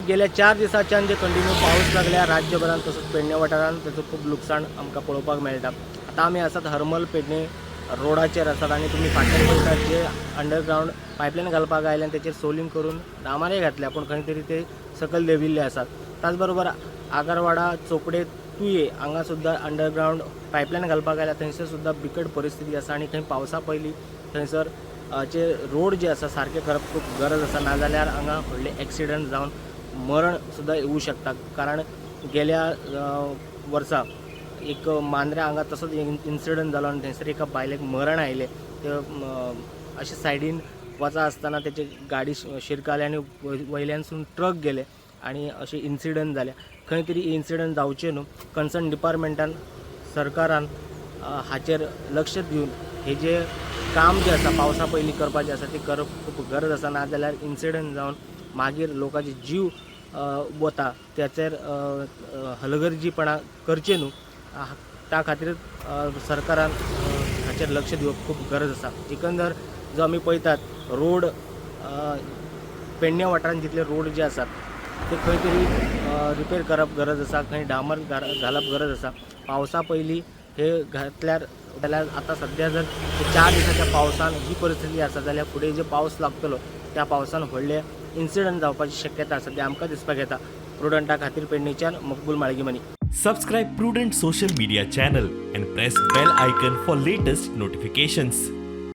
गेल्या 4 दिसांच्यान जे कंटिन्यू पावस लागल्या राज्यभरात तसंच पेडणे वाठारांत त्याचं खूब लुकसाण आमकां पळोवपाक मेळटा. आतां आमी आसात हरमल पेडणे रोडाचेर आसात आनी तुमी फाटल्यान पळयतात जे अंडरग्रावंड पायपलायन घालपाक आयल्यान तेचेर सोलींग करून डांबरय घातल्या पूण खंय तरी ते सकयल देंविल्ले आसात. त्याच बरोबर आगारवाडा चोपडे तुये हांगा सुद्दां अंडरग्रावंड पायपलायन घालपाक आयल्या थंयसर सुद्दां बिकट परिस्थिती आसा आनी थंय पावसा पयलीं थंयसर जे रोड जे आसा सारके करप खूब गरज आसा नाजाल्यार हांगा व्हडले एक्सिडंट जावन मरण सुद्दां येवं शकता. कारण गेल्या वर्सा एक मांद्र्या हांगा तसोच इन्सिडंट जालो आनी थंयसर एका बायलेक मरण आयलें. ते अशें सायडीन वचा आसतना तेची गाडी शिरकाली आनी वयल्यानसून ट्रक गेले आनी अशें इन्सिडंट जाले. खंय तरी इन्सिडंट जावचे न्हू. कन्सर्न डिपार्टमेंटान सरकारान हाचेर लक्ष दिवन हे जे काम जे आसा पावसा पयलीं करपाचें आसा तें करप खूब गरज आसा नाजाल्यार इन्सिडंट जावन मागीर लोकांचे जीव वता त्याचेर हलगर्जीपणा करचे न्हू. त्या खातीर सरकारान हाचेर लक्ष दिवप खूब गरज आसा. एकंदर जो आमी पळयतात रोड पेडणे वाठारांत जितले रोड जे आसात ते खंय तरी रिपेर करप गरज आसा. खंय डांबर घालप गरज आसा. पावसा पयलीं हे घातल्यार जाल्यार आतां सद्या जर 4 दिसाच्या पावसान ही परिस्थिती आसा जाल्यार फुडें जे पावस लागतलो त्या पावसान व्हडले इन्सिडंट जावपाची शक्यता सद्या आमकां दिसपाक येता. प्रुडंटा खातीर पेडणेच्यान मकबूल माळगीमनी. Subscribe Prudent social media channel and press bell icon for latest notifications.